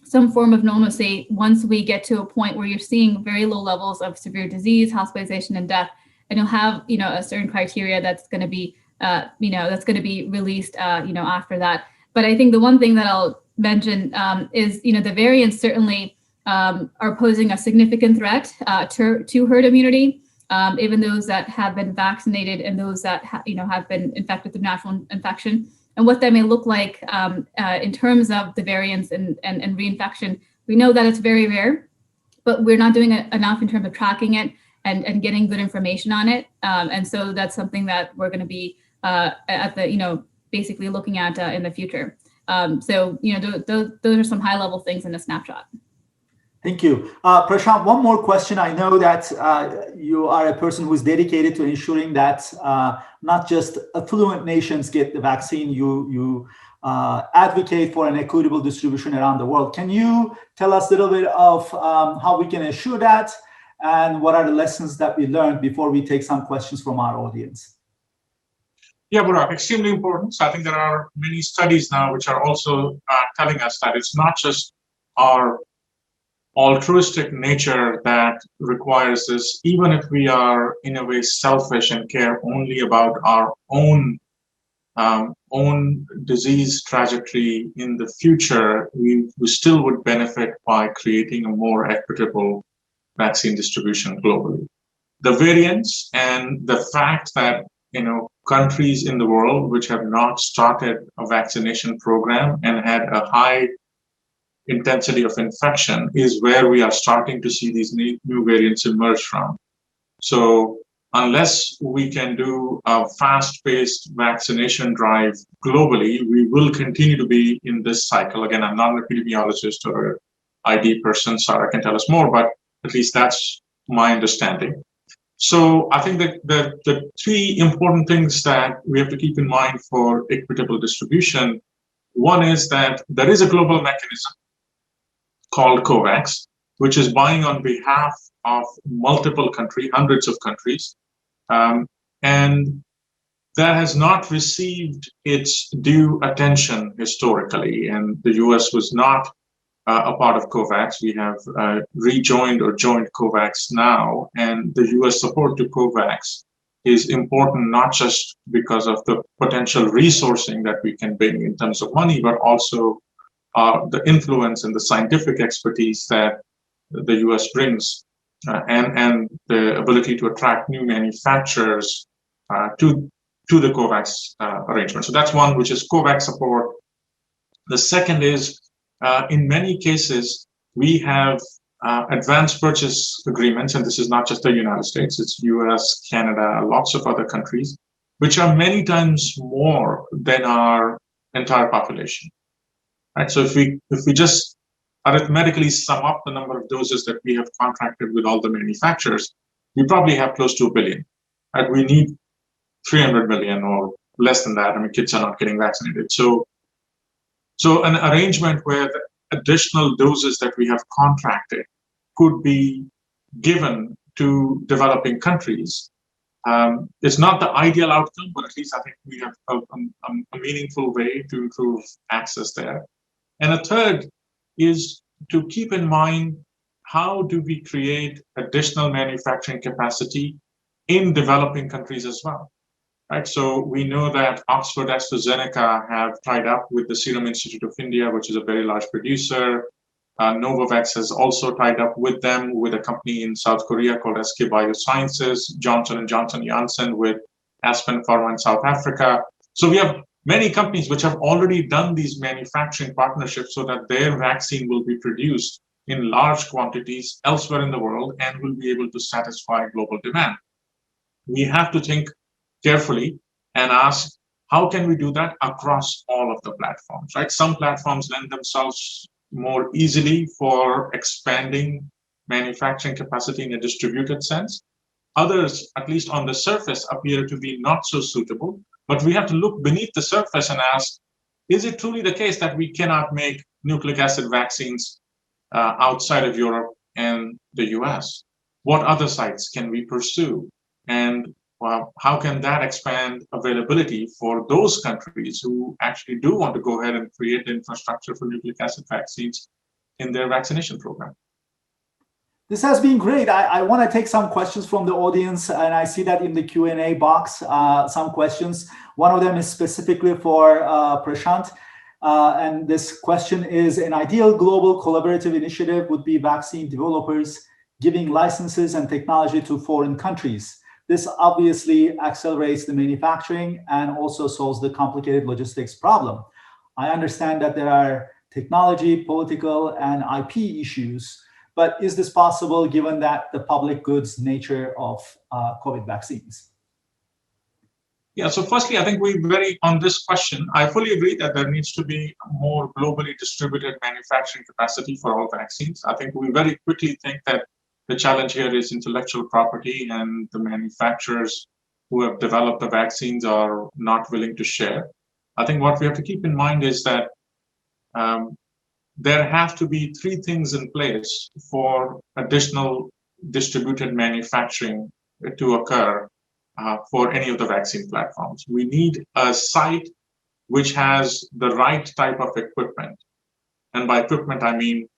some form of normalcy once we get to a point where you're seeing very low levels of severe disease, hospitalization, and death, and you'll have a certain criteria that's going to be that's going to be released after that. But I think the one thing that I'll mention is the variants certainly are posing a significant threat to herd immunity. Even those that have been vaccinated and those that have been infected through natural infection, and what that may look like in terms of the variants and reinfection. We know that it's very rare, but we're not doing enough in terms of tracking it and getting good information on it. And so that's something that we're going to be at the basically looking at in the future. So those are some high level things in a snapshot. Thank you. Prashant, one more question. I know that you are a person who is dedicated to ensuring that not just affluent nations get the vaccine. You advocate for an equitable distribution around the world. Can you tell us a little bit of how we can ensure that and what are the lessons that we learned before we take some questions from our audience? Yeah, Burak, extremely important. So I think there are many studies now which are also telling us that it's not just our altruistic nature that requires this. Even if we are in a way selfish and care only about our own disease trajectory in the future, we still would benefit by creating a more equitable vaccine distribution globally. The variants and the fact that countries in the world which have not started a vaccination program and had a high intensity of infection is where we are starting to see these new variants emerge from. So unless we can do a fast-paced vaccination drive globally, we will continue to be in this cycle. Again, I'm not an epidemiologist or an ID person, Syra can tell us more, but at least that's my understanding. So I think that the three important things that we have to keep in mind for equitable distribution, one is that there is a global mechanism called COVAX, which is buying on behalf of multiple countries, hundreds of countries, and that has not received its due attention historically. And the US was not a part of COVAX. We have rejoined or joined COVAX now, and the US support to COVAX is important not just because of the potential resourcing that we can bring in terms of money, but also the influence and the scientific expertise that the US brings and the ability to attract new manufacturers to the COVAX arrangement. So that's one, which is COVAX support. The second is, in many cases, we have advanced purchase agreements, and this is not just the United States, it's US, Canada, lots of other countries, which are many times more than our entire population. Right? So if we just arithmetically sum up the number of doses that we have contracted with all the manufacturers, we probably have close to 1 billion. Right? We need 300 million or less than that. I mean, kids are not getting vaccinated. So an arrangement where the additional doses that we have contracted could be given to developing countries. It's not the ideal outcome, but at least I think we have a meaningful way to improve access there. And a third is to keep in mind, how do we create additional manufacturing capacity in developing countries as well? Right. So we know that Oxford AstraZeneca have tied up with the Serum Institute of India, which is a very large producer. Novavax has also tied up with them, with a company in South Korea called SK Biosciences, Johnson & Johnson Janssen with Aspen Pharma in South Africa. So we have many companies which have already done these manufacturing partnerships so that their vaccine will be produced in large quantities elsewhere in the world and will be able to satisfy global demand. We have to think carefully and ask How can we do that across all of the platforms, right? Some platforms lend themselves more easily for expanding manufacturing capacity in a distributed sense. Others, at least on the surface, appear to be not so suitable, but we have to look beneath the surface and ask, is it truly the case that we cannot make nucleic acid vaccines outside of Europe and the US? What other sites can we pursue? And how can that expand availability for those countries who actually do want to go ahead and create the infrastructure for nucleic acid vaccines in their vaccination program? This has been great. I want to take some questions from the audience, and I see that in the Q&A box, some questions. One of them is specifically for Prashant. And this question is, an ideal global collaborative initiative would be vaccine developers giving licenses and technology to foreign countries. This obviously accelerates the manufacturing and also solves the complicated logistics problem. I understand that there are technology, political, and IP issues, but is this possible given that the public goods nature of COVID vaccines? Yeah, so firstly, I think on this question, I fully agree that there needs to be more globally distributed manufacturing capacity for all vaccines. I think we very quickly think that the challenge here is intellectual property, and the manufacturers who have developed the vaccines are not willing to share. I think what we have to keep in mind is that there have to be three things in place for additional distributed manufacturing to occur for any of the vaccine platforms. We need a site which has the right type of equipment. And by equipment, I mean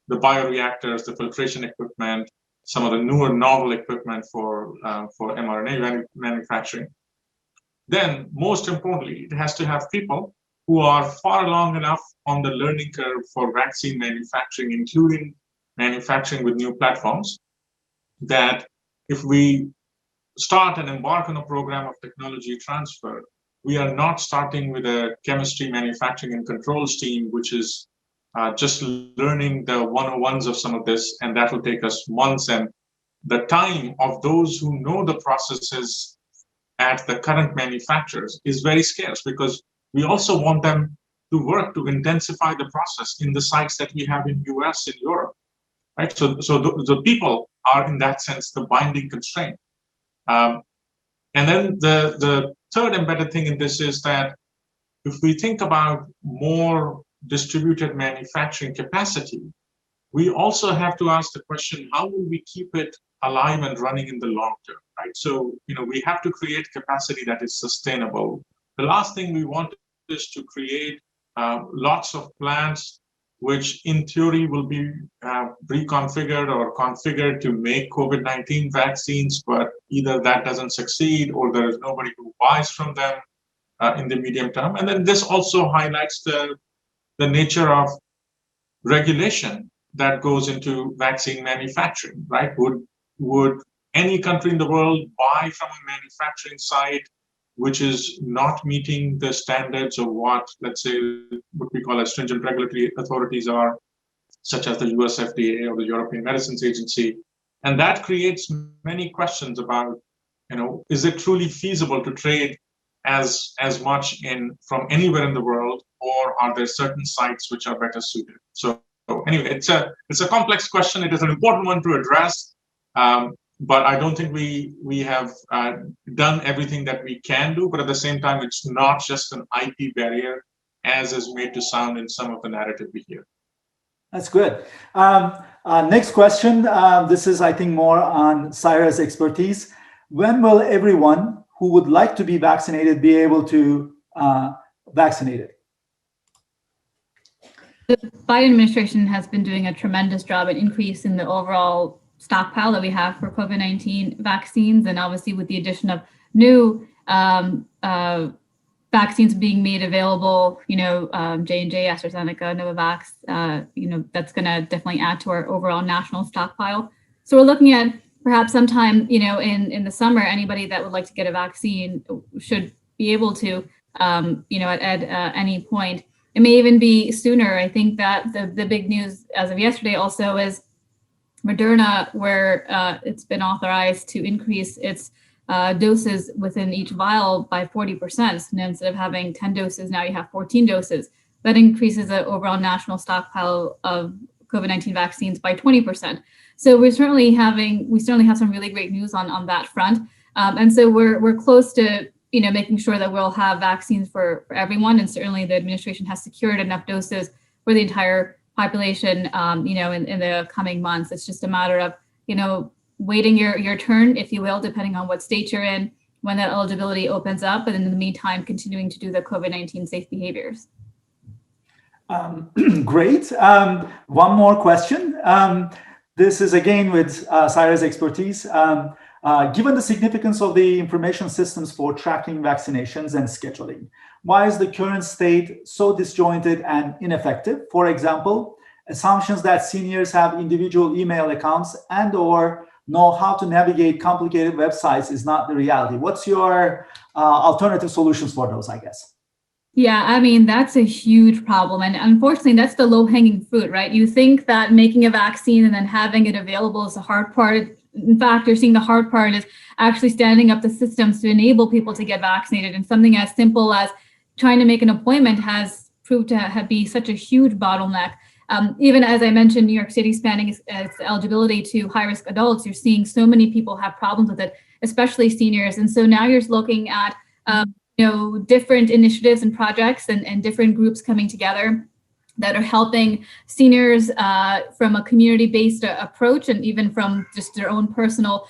the bioreactors, the filtration equipment, some of the newer novel equipment for mRNA manufacturing. Then, most importantly, it has to have people who are far along enough on the learning curve for vaccine manufacturing, including manufacturing with new platforms, that if we start and embark on a program of technology transfer, we are not starting with a chemistry, manufacturing, and controls team, which is just learning the 101s of some of this, and that will take us months. And the time of those who know the processes at the current manufacturers is very scarce, because we also want them to work to intensify the process in the sites that we have in US and Europe, right? So the people are, in that sense, the binding constraint. And then the third embedded thing in this is that if we think about more distributed manufacturing capacity, we also have to ask the question, how will we keep it alive and running in the long term, right? So, we have to create capacity that is sustainable. The last thing we want is to create lots of plants which in theory will be reconfigured or configured to make COVID-19 vaccines, but either that doesn't succeed or there is nobody who buys from them in the medium term. And then this also highlights the nature of regulation that goes into vaccine manufacturing, right? Would any country in the world buy from a manufacturing site which is not meeting the standards of what, let's say, what we call as stringent regulatory authorities are, such as the US FDA or the European Medicines Agency? And that creates many questions about, is it truly feasible to trade as much from anywhere in the world, or are there certain sites which are better suited? So anyway, it's a complex question. It is an important one to address. But I don't think we have done everything that we can do. But at the same time, it's not just an IP barrier, as is made to sound in some of the narrative we hear. That's good. Next question. This is, I think, more on Syra's expertise. When will everyone who would like to be vaccinated be able to vaccinate it? The Biden administration has been doing a tremendous job at increasing the overall stockpile that we have for COVID-19 vaccines. And obviously with the addition of new vaccines being made available, J&J, AstraZeneca, Novavax, that's going to definitely add to our overall national stockpile. So we're looking at perhaps sometime, in the summer, anybody that would like to get a vaccine should be able to, at any point. It may even be sooner. I think that the big news as of yesterday also is Moderna, where it's been authorized to increase its doses within each vial by 40%. So instead of having 10 doses, now you have 14 doses. That increases the overall national stockpile of COVID-19 vaccines by 20%. So we certainly have some really great news on that front. And so we're close to making sure that we'll have vaccines for everyone. And certainly the administration has secured enough doses for the entire population, in the coming months. It's just a matter of, waiting your turn, if you will, depending on what state you're in, when that eligibility opens up. And in the meantime, continuing to do the COVID-19 safe behaviors. Great. One more question. This is again with Syra's expertise. Given the significance of the information systems for tracking vaccinations and scheduling, why is the current state so disjointed and ineffective? For example, assumptions that seniors have individual email accounts and/or know how to navigate complicated websites is not the reality. What's your alternative solutions for those, I guess? Yeah, I mean, that's a huge problem. And unfortunately, that's the low-hanging fruit, right? You think that making a vaccine and then having it available is the hard part. In fact, you're seeing the hard part is actually standing up the systems to enable people to get vaccinated. And something as simple as trying to make an appointment has proved to be such a huge bottleneck. Even as I mentioned, New York City expanding its eligibility to high-risk adults, you're seeing so many people have problems with it, especially seniors. And so now you're looking at different initiatives and projects and different groups coming together that are helping seniors from a community-based approach, and even from just their own personal,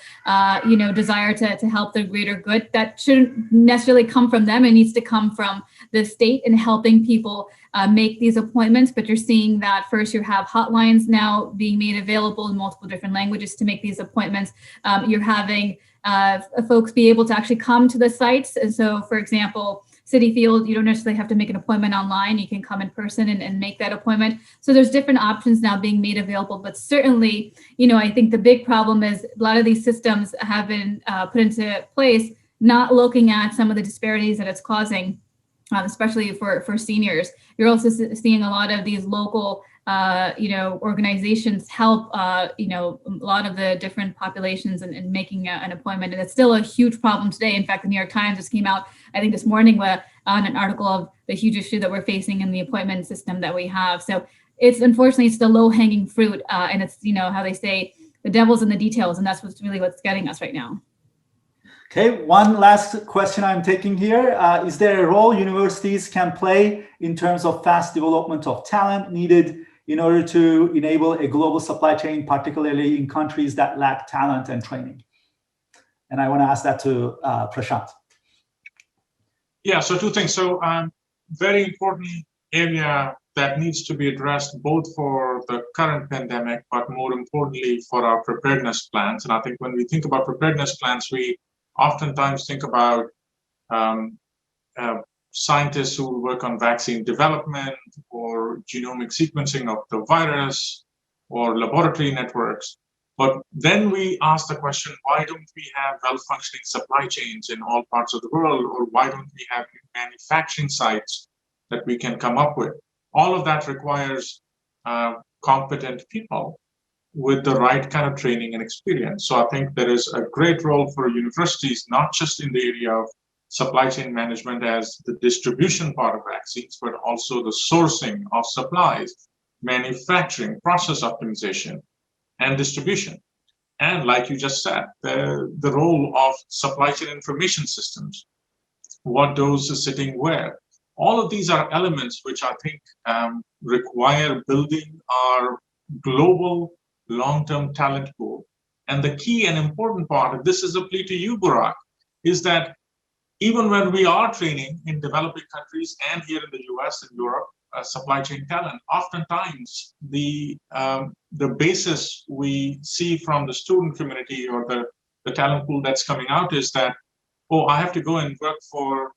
desire to help the greater good. That shouldn't necessarily come from them. It needs to come from the state in helping people make these appointments. But you're seeing that first you have hotlines now being made available in multiple different languages to make these appointments. You're having folks be able to actually come to the sites. And so, for example, Citi Field, you don't necessarily have to make an appointment online. You can come in person and make that appointment. So there's different options now being made available. But certainly, I think the big problem is a lot of these systems have been put into place, not looking at some of the disparities that it's causing, especially for seniors. You're also seeing a lot of these local organizations help, a lot of the different populations in making an appointment. And it's still a huge problem today. In fact, the New York Times just came out, I think this morning, on an article of the huge issue that we're facing in the appointment system that we have. So unfortunately, it's the low hanging fruit. And it's, how they say, the devil's in the details. And that's what's getting us right now. Okay, one last question I'm taking here. Is there a role universities can play in terms of fast development of talent needed in order to enable a global supply chain, particularly in countries that lack talent and training? And I want to ask that to Prashant. Yeah, so two things. So very important area that needs to be addressed both for the current pandemic, but more importantly for our preparedness plans. And I think when we think about preparedness plans, we oftentimes think about scientists who work on vaccine development or genomic sequencing of the virus or laboratory networks. But then we ask the question, why don't we have well-functioning supply chains in all parts of the world? Or why don't we have manufacturing sites that we can come up with? All of that requires competent people with the right kind of training and experience. So I think there is a great role for universities, not just in the area of supply chain management as the distribution part of vaccines, but also the sourcing of supplies, manufacturing, process optimization, and distribution. And like you just said, the role of supply chain information systems, what dose is sitting where. All of these are elements which I think require building our global long-term talent pool. And the key and important part, and this is a plea to you, Burak, is that even when we are training in developing countries and here in the US and Europe, supply chain talent, oftentimes the basis we see from the student community or the talent pool that's coming out is that, oh, I have to go and work for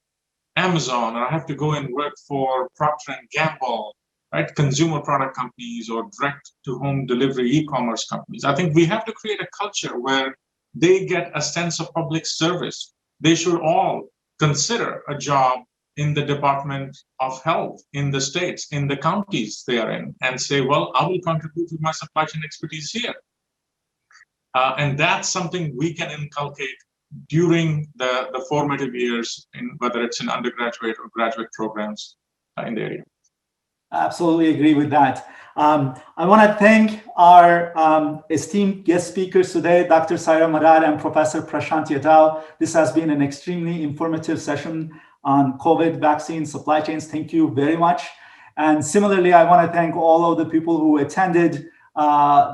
Amazon, or I have to go and work for Procter & Gamble, right? Consumer product companies or direct-to-home delivery e-commerce companies. I think we have to create a culture where they get a sense of public service. They should all consider a job in the Department of Health, in the states, in the counties they are in, and say, well, I will contribute to my supply chain expertise here. And that's something we can inculcate during the formative years, whether it's in undergraduate or graduate programs in the area. Absolutely agree with that. I want to thank our esteemed guest speakers today, Dr. Syra Madad and Professor Prashant Yadav. This has been an extremely informative session on COVID vaccine supply chains. Thank you very much. And similarly, I want to thank all of the people who attended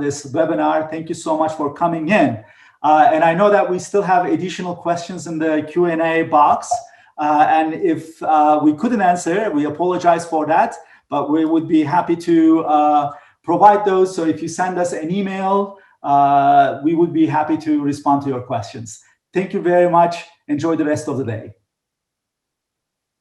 this webinar. Thank you so much for coming in. And I know that we still have additional questions in the Q&A box. And if we couldn't answer, we apologize for that. But we would be happy to provide those. So if you send us an email, we would be happy to respond to your questions. Thank you very much. Enjoy the rest of the day.